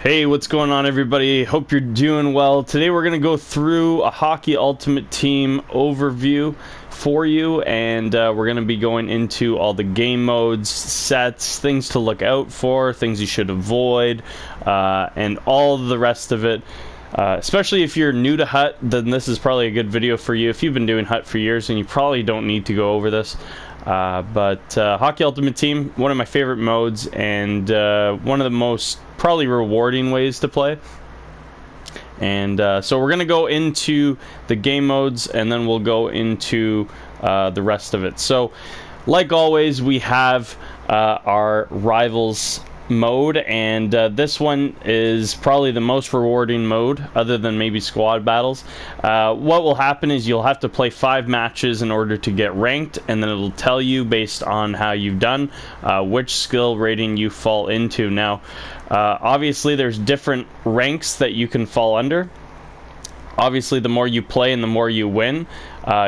Hey, what's going on, everybody? Hope you're doing well. Today we're going to go through a Hockey Ultimate Team overview for you, and we're going to be going into all the game modes, sets, things to look out for, things you should avoid, and all the rest of it. Especially if you're new to HUT, then this is probably a good video for you. If you've been doing HUT for years, then you probably don't need to go over this. But Hockey Ultimate Team, one of my favorite modes, and one of the most probably rewarding ways to play. And so we're going to go into the game modes, and then we'll go into the rest of it. So, like always, we have our Rivals mode, and this one is probably the most rewarding mode other than maybe squad battles. What will happen is you'll have to play 5 matches in order to get ranked, and then it'll tell you based on how you've done which skill rating you fall into. Now obviously there's different ranks that you can fall under. Obviously, the more you play and the more you win,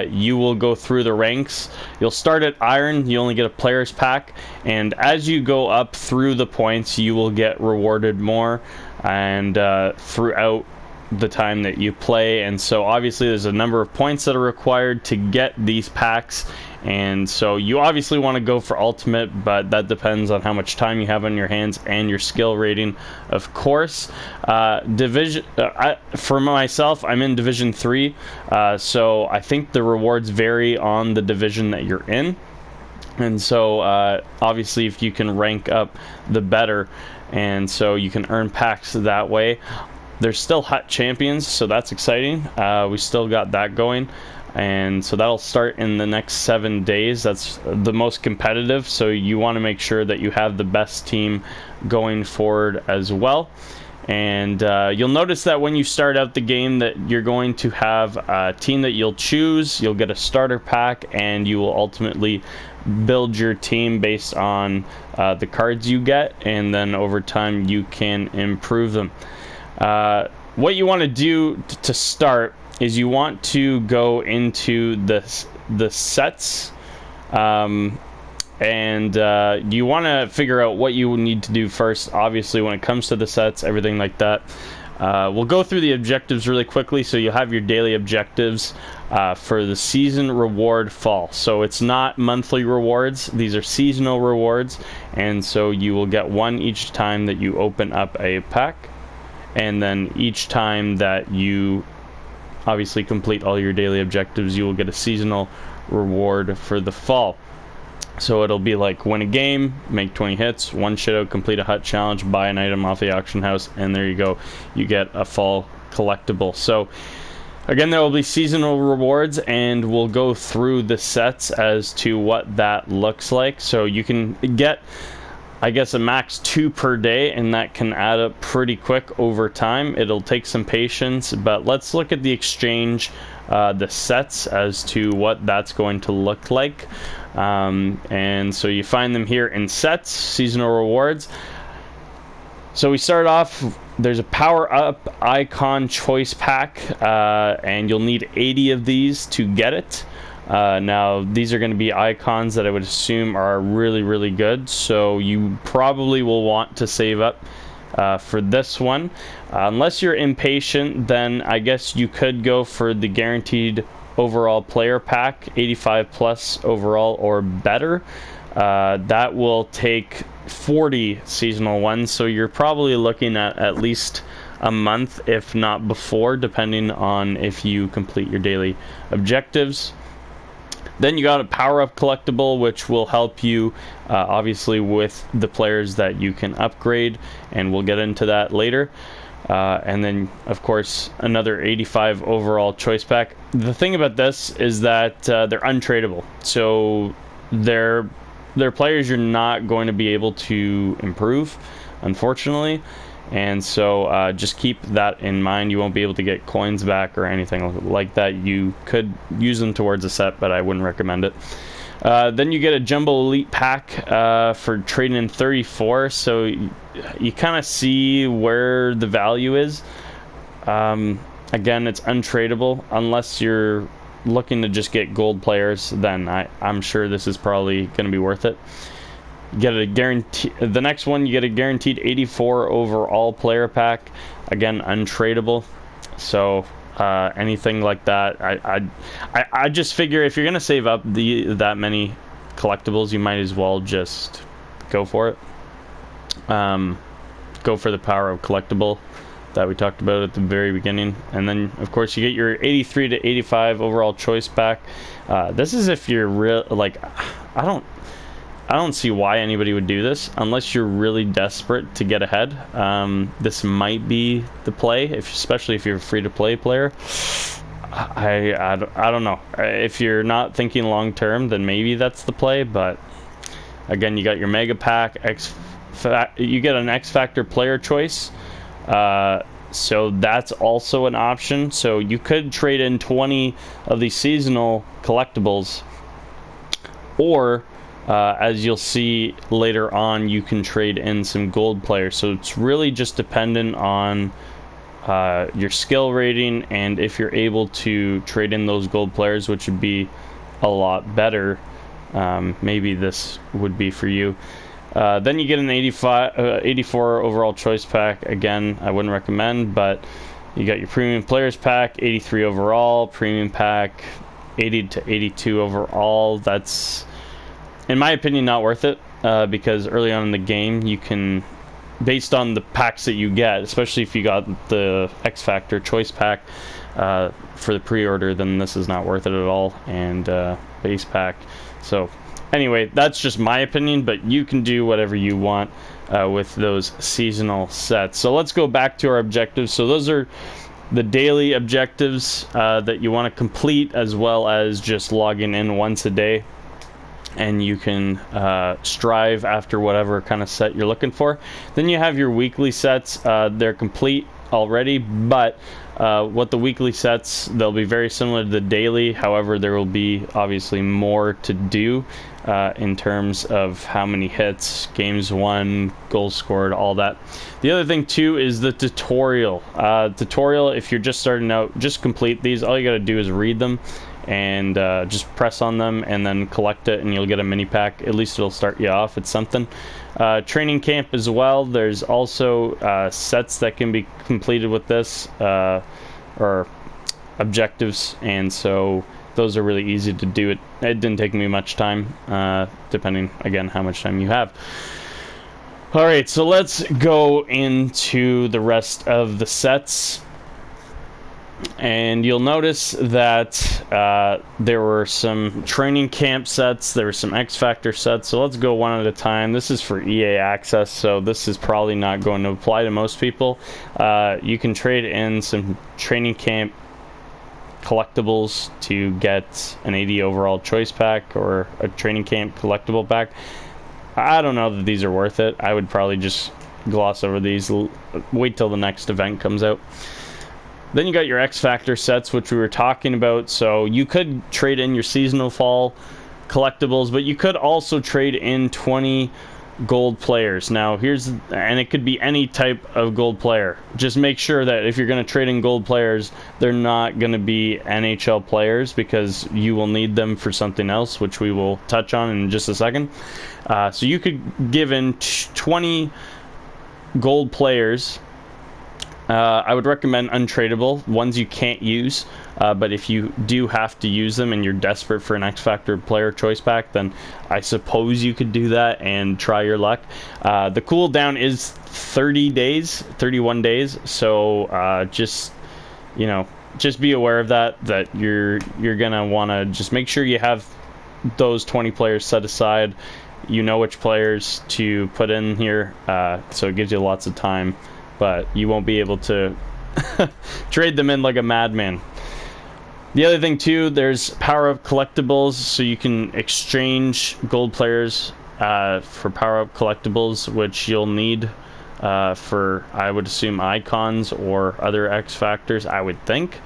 you will go through the ranks. You'll start at Iron, you only get a player's pack, and as you go up through the points, you will get rewarded more and throughout the time that you play. And so obviously there's a number of points that are required to get these packs, and so you obviously want to go for Ultimate, but that depends on how much time you have on your hands and your skill rating, of course. For myself, I'm in Division 3, so I think the rewards vary on the division that you're in. And so obviously if you can rank up, the better, and so you can earn packs that way. There's still HUT Champions, so that's exciting. We still got that going, and so that'll start in the next 7 days. That's the most competitive, so you want to make sure that you have the best team going forward as well. And you'll notice that when you start out the game that you're going to have a team that you'll choose. You'll get a starter pack, and you will ultimately build your team based on the cards you get, and then over time you can improve them. What you want to do to start is you want to go into the sets, and you want to figure out what you need to do first. Obviously, when it comes to the sets, everything like that. We'll go through the objectives really quickly. So you'll have your daily objectives for the season reward fall. So it's not monthly rewards, these are seasonal rewards, and so you will get one each time that you open up a pack. And then each time that you obviously complete all your daily objectives, you will get a seasonal reward for the fall. So it'll be like win a game, make 20 hits, 1 shitout, complete a HUT challenge, buy an item off the auction house, and there you go. You get a fall collectible. So again, there will be seasonal rewards, and we'll go through the sets as to what that looks like. So you can get, I guess, a max 2 per day, and that can add up pretty quick over time. It'll take some patience, but let's look at the exchange, the sets, as to what that's going to look like. And so you find them here in sets, seasonal rewards. So we start off, there's a Powerup Icon Choice Pack, and you'll need 80 of these to get it. Now, these are going to be icons that I would assume are really, really good, so you probably will want to save up for this one. Unless you're impatient, then I guess you could go for the guaranteed overall player pack, 85 plus overall or better. That will take 40 seasonal ones, so you're probably looking at least a month, if not before, depending on if you complete your daily objectives. Then you got a Powerup Collectible, which will help you obviously with the players that you can upgrade, and we'll get into that later. And then, of course, another 85 overall choice pack. The thing about this is that they're untradeable, so they're players you're not going to be able to improve, unfortunately. And so just keep that in mind. You won't be able to get coins back or anything like that. You could use them towards a set, but I wouldn't recommend it. Then you get a Jumbo Elite pack for trading in 34, so you kind of see where the value is. Again, it's untradeable unless you're looking to just get gold players. Then I'm sure this is probably going to be worth it. You get a guarantee. The next one, you get a guaranteed 84 overall player pack. Again, untradeable. So anything like that, I just figure if you're gonna save up that many collectibles, you might as well just go for it. Go for the Powerup Collectible that we talked about at the very beginning, and then of course you get your 83 to 85 overall choice pack. This is if you're real, like, I don't see why anybody would do this unless you're really desperate to get ahead. This might be the play, especially if you're a free-to-play player. I don't know. If you're not thinking long-term, then maybe that's the play, but again, you got your Mega Pack, you get an X Factor player choice, so that's also an option. So you could trade in 20 of these seasonal collectibles, or as you'll see later on, you can trade in some gold players. So it's really just dependent on your skill rating, and if you're able to trade in those gold players, which would be a lot better. Maybe this would be for you. Then you get an 84 overall choice pack. Again, I wouldn't recommend, but you got your premium players pack, 83 overall, premium pack, 80 to 82 overall. That's, in my opinion, not worth it, because early on in the game, you can, based on the packs that you get, especially if you got the X Factor choice pack for the pre-order, then this is not worth it at all, and base pack. So anyway, that's just my opinion, but you can do whatever you want with those seasonal sets. So let's go back to our objectives. So those are the daily objectives that you want to complete, as well as just logging in once a day, and you can strive after whatever kind of set you're looking for. Then you have your weekly sets. They're complete already, but what the weekly sets, they'll be very similar to the daily. However, there will be obviously more to do in terms of how many hits, games won, goals scored, all that. The other thing too is the tutorial. If you're just starting out, just complete these. All you got to do is read them and just press on them and then collect it, and you'll get a mini pack. At least it'll start you off. It's something. Training camp as well. There's also sets that can be completed with this, or objectives, and so those are really easy to do. It didn't take me much time, depending again how much time you have. All right, so let's go into the rest of the sets. And you'll notice that there were some training camp sets, there were some X Factor sets, so let's go one at a time. This is for EA Access, so this is probably not going to apply to most people. You can trade in some training camp collectibles to get an 80 overall choice pack or a training camp collectible pack. I don't know that these are worth it. I would probably just gloss over these, wait till the next event comes out. Then you got your X Factor sets, which we were talking about. So you could trade in your seasonal fall collectibles, but you could also trade in 20 gold players. Now and it could be any type of gold player. Just make sure that if you're going to trade in gold players, they're not going to be NHL players, because you will need them for something else, which we will touch on in just a second. So you could give in 20 gold players. I would recommend untradeable, ones you can't use, but if you do have to use them and you're desperate for an X Factor player choice pack, then I suppose you could do that and try your luck. The cooldown is 31 days, so just be aware of that you're gonna want to just make sure you have those 20 players set aside. You know which players to put in here, so it gives you lots of time, but you won't be able to trade them in like a madman. The other thing too, there's Powerup Collectibles, so you can exchange gold players for Powerup Collectibles, which you'll need for, I would assume, icons or other X Factors, I would think.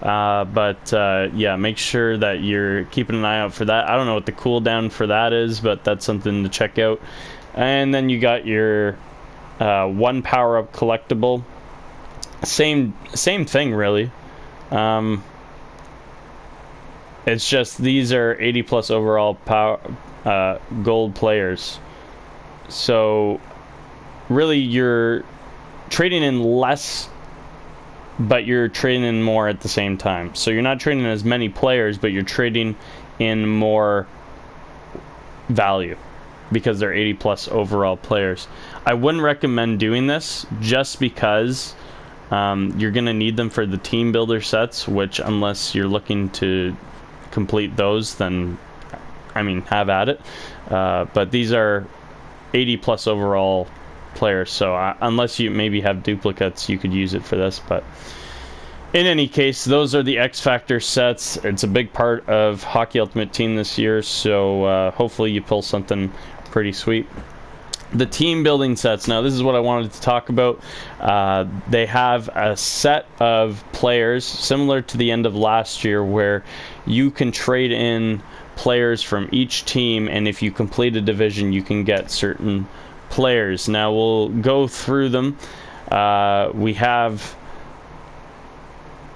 Yeah, make sure that you're keeping an eye out for that. I don't know what the cooldown for that is, but that's something to check out. And then you got your one Powerup Collectible. Same thing, really. It's just these are 80 plus overall gold players. So really you're trading in less, but you're trading in more at the same time. So you're not trading in as many players, but you're trading in more value because they're 80 plus overall players. I wouldn't recommend doing this just because you're going to need them for the team builder sets, which unless you're looking to complete those, then I mean, have at it. But these are 80 plus overall players, so unless you maybe have duplicates, you could use it for this. But in any case, those are the X Factor sets. It's a big part of Hockey Ultimate Team this year, so hopefully you pull something pretty sweet. The team building sets. Now, this is what I wanted to talk about. They have a set of players similar to the end of last year where you can trade in players from each team, and if you complete a division, you can get certain players. Now, we'll go through them. We have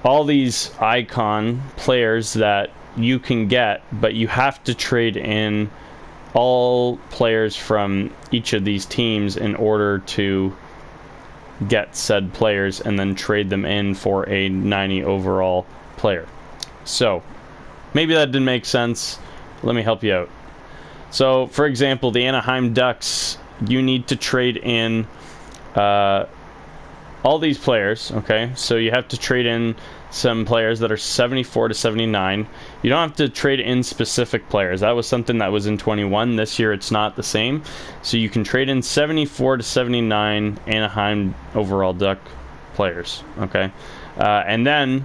all these icon players that you can get, but you have to trade in all players from each of these teams in order to get said players and then trade them in for a 90 overall player. So maybe that didn't make sense. Let me help you out. So for example, the Anaheim Ducks, you need to trade in all these players. Okay, so you have to trade in some players that are 74 to 79. You don't have to trade in specific players. That was something that was in 21. This year it's not the same. So you can trade in 74 to 79 Anaheim overall Duck players. Okay, and then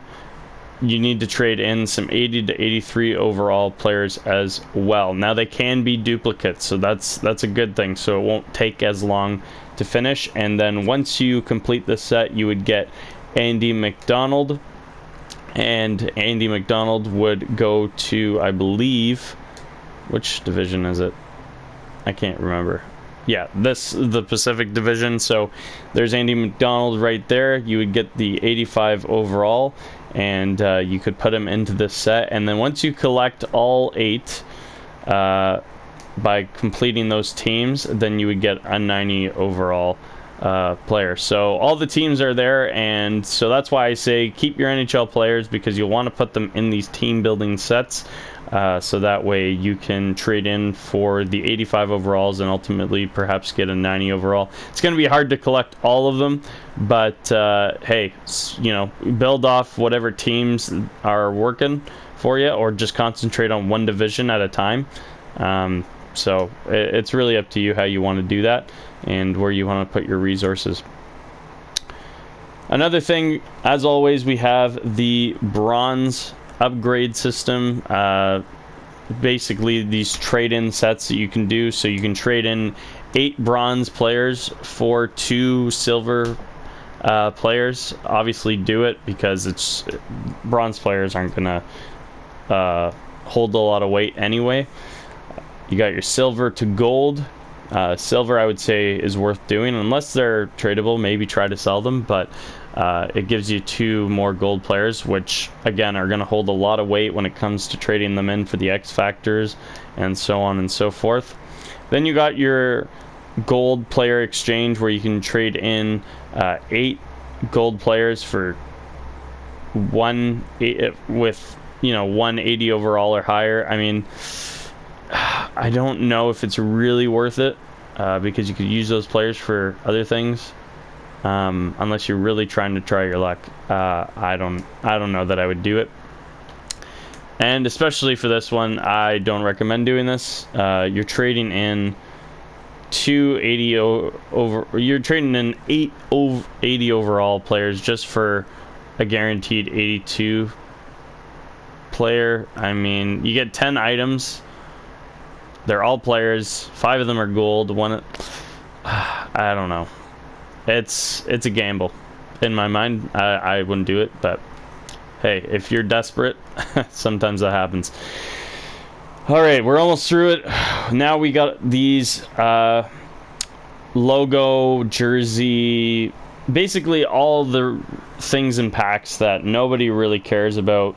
you need to trade in some 80 to 83 overall players as well. Now they can be duplicates, so that's a good thing. So it won't take as long to finish. And then once you complete the set, you would get Andy McDonald. And Andy McDonald would go to, I believe, which division is it? I can't remember. Yeah, the Pacific Division. So there's Andy McDonald right there. You would get the 85 overall, and you could put him into this set. And then once you collect all 8 by completing those teams, then you would get a 90 overall player. So all the teams are there, and so that's why I say keep your NHL players, because you'll want to put them in these team building sets, so that way you can trade in for the 85 overalls and ultimately perhaps get a 90 overall. It's going to be hard to collect all of them, but hey, you know, build off whatever teams are working for you, or just concentrate on one division at a time. So it's really up to you how you want to do that and where you want to put your resources. Another thing, as always, we have the bronze upgrade system. Basically these trade-in sets that you can do. So you can trade in 8 bronze players for 2 silver players. Obviously do it, because it's bronze players aren't gonna hold a lot of weight anyway. You got your silver to gold. Silver, I would say, is worth doing unless they're tradable. Maybe try to sell them, but it gives you 2 more gold players, which again are going to hold a lot of weight when it comes to trading them in for the X Factors and so on and so forth. Then you got your gold player exchange, where you can trade in 8 gold players for 1 with, you know, 180 overall or higher. I mean, I don't know if it's really worth it, because you could use those players for other things, unless you're really trying to try your luck. I don't know that I would do it, and especially for this one, I don't recommend doing this. You're trading in 280 over. You're trading in 80 overall players just for a guaranteed 82 player. I mean, you get 10 items. They're all players. 5 of them are gold. One, I don't know. It's a gamble. In my mind, I wouldn't do it. But hey, if you're desperate, sometimes that happens. All right, we're almost through it. Now we got these logo, jersey, basically all the things in packs that nobody really cares about.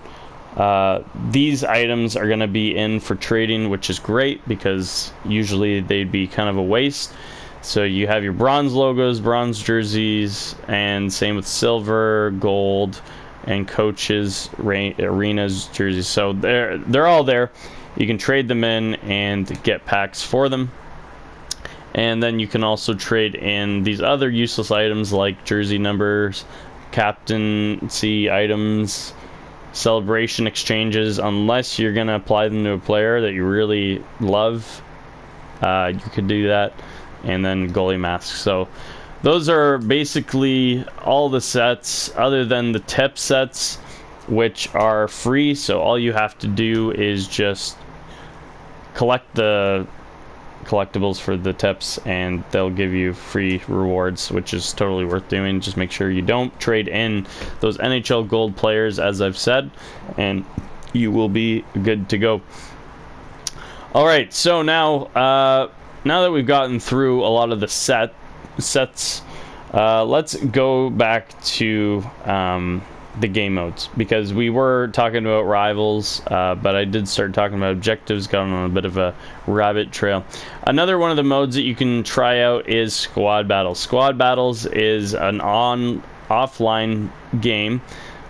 These items are going to be in for trading, which is great, because usually they'd be kind of a waste. So you have your bronze logos, bronze jerseys, and same with silver, gold, and coaches, arenas, jerseys. So they're all there. You can trade them in and get packs for them. And then you can also trade in these other useless items like jersey numbers, captaincy items, celebration exchanges. Unless you're going to apply them to a player that you really love, you could do that. And then goalie masks. So those are basically all the sets other than the tip sets, which are free. So all you have to do is just collect the collectibles for the tips and they'll give you free rewards, which is totally worth doing. Just make sure you don't trade in those NHL gold players, as I've said, and you will be good to go. All right, so now that we've gotten through a lot of the sets, let's go back to the game modes, because we were talking about rivals, but I did start talking about objectives, got on a bit of a rabbit trail. Another one of the modes that you can try out is Squad Battles. Squad Battles is an offline game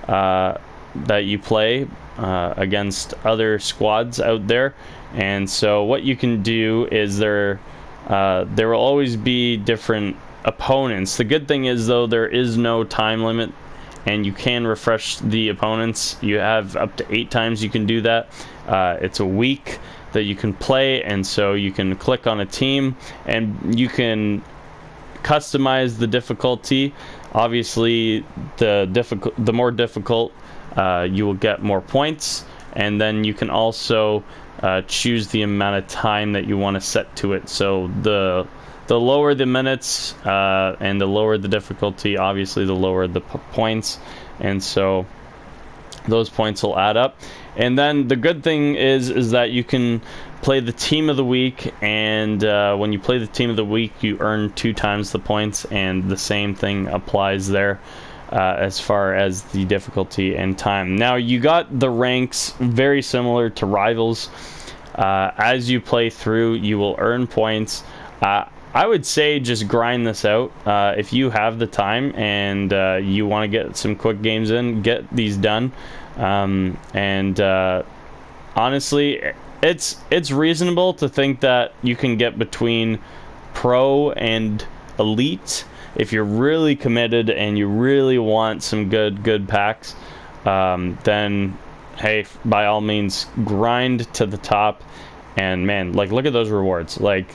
that you play against other squads out there. And so what you can do is there will always be different opponents. The good thing is, though, there is no time limit, and you can refresh the opponents. You have up to 8 times you can do that. It's a week that you can play, and so you can click on a team and you can customize the difficulty. Obviously, the more difficult, you will get more points, and then you can also choose the amount of time that you want to set to it. So the lower the minutes and the lower the difficulty, obviously the lower the points, and so those points will add up. And then the good thing is that you can play the team of the week, and when you play the team of the week, you earn 2 times the points, and the same thing applies there as far as the difficulty and time. Now, you got the ranks very similar to Rivals. As you play through, you will earn points. I would say just grind this out. If you have the time and you want to get some quick games in, get these done. Honestly, it's reasonable to think that you can get between pro and elite if you're really committed and you really want some good packs. Then hey, by all means, grind to the top. And man, like, look at those rewards. Like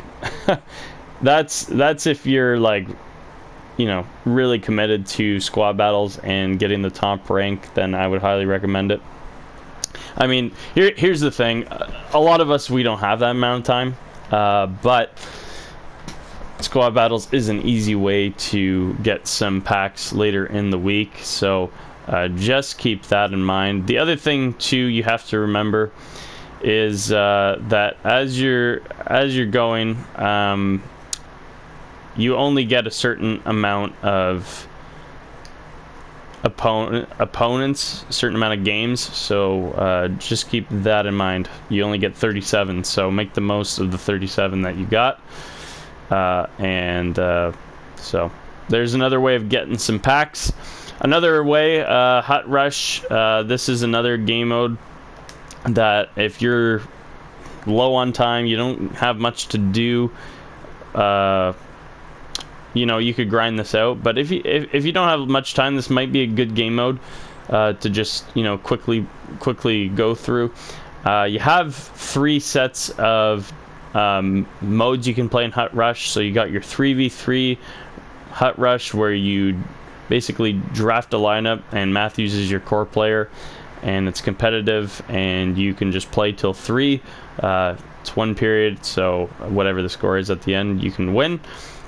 that's if you're, like, you know, really committed to squad battles and getting the top rank, then I would highly recommend it. I mean, here's the thing. A lot of us, we don't have that amount of time, but squad battles is an easy way to get some packs later in the week. So just keep that in mind. The other thing too you have to remember is that as you're going, you only get a certain amount of opponents, a certain amount of games. So just keep that in mind. You only get 37, so make the most of the 37 that you got. So there's another way of getting some packs. Another way, Hut Rush. This is another game mode that if you're low on time, you don't have much to do, you know, you could grind this out. But if you don't have much time, this might be a good game mode to just, you know, quickly go through. You have 3 sets of modes you can play in Hut Rush. So you got your 3v3 Hut Rush, where you basically draft a lineup and Matthews is your core player, and it's competitive and you can just play till 3. It's 1 period, so whatever the score is at the end, you can win.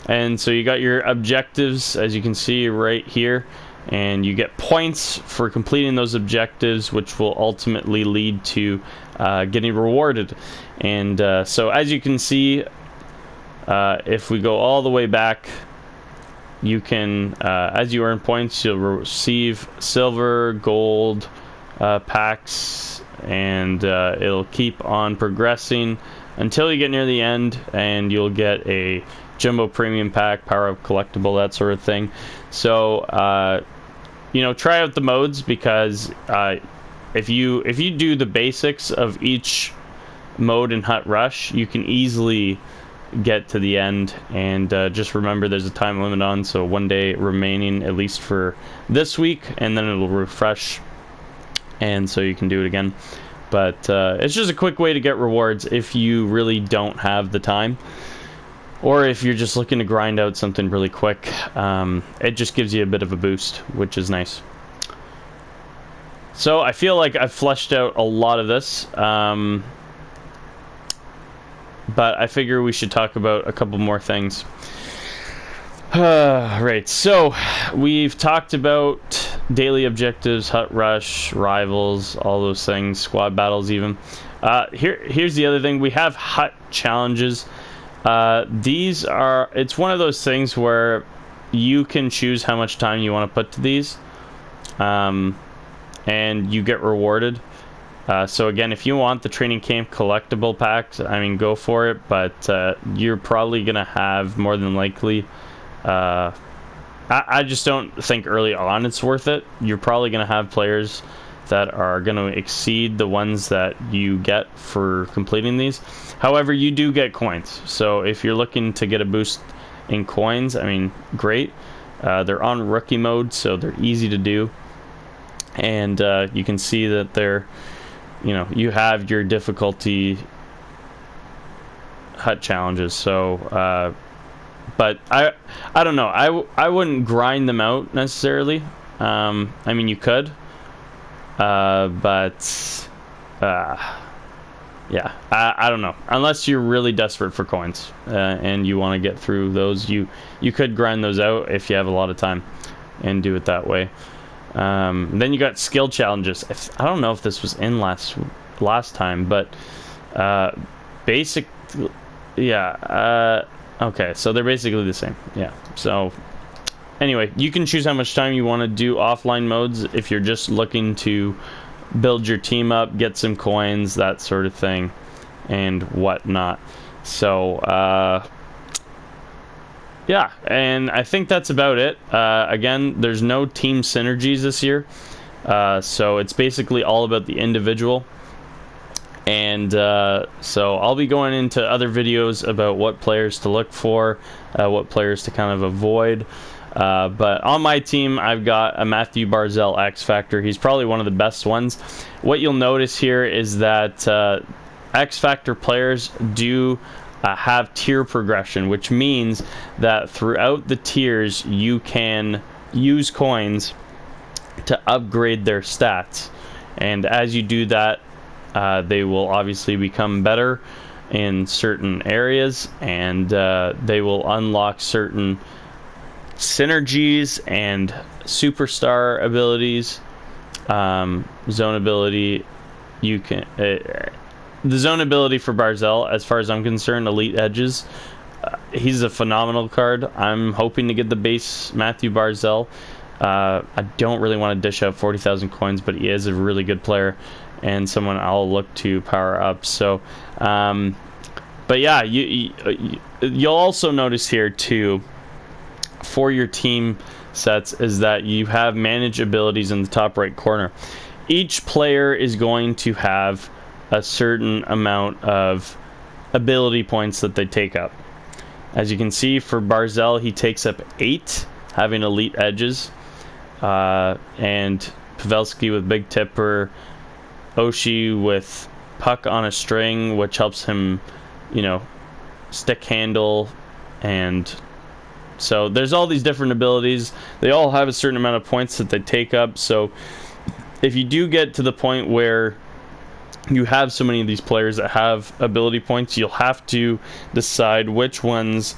And so you got your objectives, as you can see right here, and you get points for completing those objectives, which will ultimately lead to getting rewarded. And so as you can see, if we go all the way back, you can, as you earn points, you'll receive silver, gold packs, and it'll keep on progressing until you get near the end, and you'll get a Jumbo Premium Pack, Powerup Collectible, that sort of thing. So, you know, try out the modes, because if you do the basics of each mode in Hut Rush, you can easily get to the end. And just remember, there's a time limit on, so 1 day remaining at least for this week, and then it'll refresh, and so you can do it again. But it's just a quick way to get rewards if you really don't have the time, or if you're just looking to grind out something really quick. It just gives you a bit of a boost, which is nice. So I feel like I've fleshed out a lot of this, but I figure we should talk about a couple more things. Right, so we've talked about daily objectives, Hut Rush, rivals, all those things, squad battles even. Here's the other thing. We have Hut challenges. These are, it's one of those things where you can choose how much time you want to put to these, and you get rewarded. So again, if you want the training camp collectible packs, I mean, go for it, but you're probably gonna have, more than likely, I just don't think early on it's worth it. You're probably gonna have players that are gonna exceed the ones that you get for completing these. However, you do get coins, so if you're looking to get a boost in coins, I mean, great. They're on rookie mode, so they're easy to do, and you can see that they're, you know, you have your difficulty Hut challenges. So but I don't know, I wouldn't grind them out necessarily. I mean, you could, but yeah, I don't know, unless you're really desperate for coins and you want to get through those, you could grind those out if you have a lot of time and do it that way. Then you got skill challenges. I don't know if this was in last time, but basic, yeah, okay, so they're basically the same. Yeah, so anyway, you can choose how much time you want to do offline modes if you're just looking to build your team up, get some coins, that sort of thing, and whatnot. So yeah, and I think that's about it. Again, there's no team synergies this year, so it's basically all about the individual. And so I'll be going into other videos about what players to look for, what players to kind of avoid. But on my team, I've got a Matthew Barzal X Factor. He's probably one of the best ones. What you'll notice here is that X Factor players do have tier progression, which means that throughout the tiers you can use coins to upgrade their stats, and as you do that, they will obviously become better in certain areas, and they will unlock certain synergies and superstar abilities. Zone ability, you can the zone ability for Barzal, as far as I'm concerned, Elite Edges, he's a phenomenal card. I'm hoping to get the base Matthew Barzal. I don't really want to dish out 40,000 coins, but he is a really good player and someone I'll look to power up. So but yeah, you'll also notice here too, for your team sets, is that you have manage abilities in the top right corner. Each player is going to have a certain amount of ability points that they take up. As you can see, for Barzal, he takes up 8, having Elite Edges, and Pavelski with Big Tipper, Oshie with Puck on a String, which helps him, you know, stick handle, and so there's all these different abilities. They all have a certain amount of points that they take up. So if you do get to the point where you have so many of these players that have ability points, you'll have to decide which ones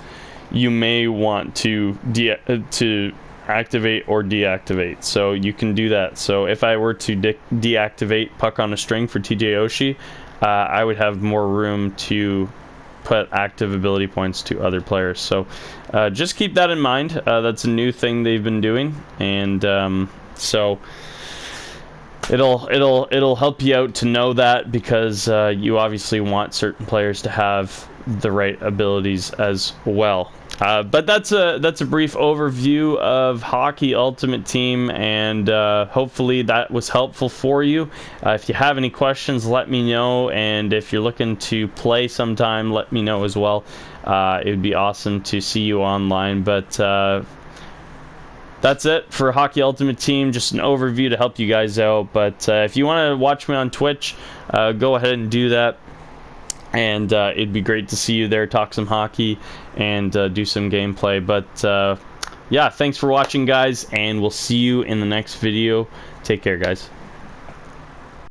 you may want to activate or deactivate. So you can do that. So if I were to deactivate Puck on a String for TJ Oshie, I would have more room to put active ability points to other players. So just keep that in mind. That's a new thing they've been doing, and so it'll help you out to know that, because you obviously want certain players to have the right abilities as well. But that's a brief overview of Hockey Ultimate Team, and hopefully that was helpful for you. If you have any questions, let me know, and if you're looking to play sometime, let me know as well. It would be awesome to see you online. But that's it for Hockey Ultimate Team, just an overview to help you guys out. But if you want to watch me on Twitch, go ahead and do that. And it'd be great to see you there, talk some hockey, and do some gameplay. But yeah, thanks for watching, guys, and we'll see you in the next video. Take care, guys.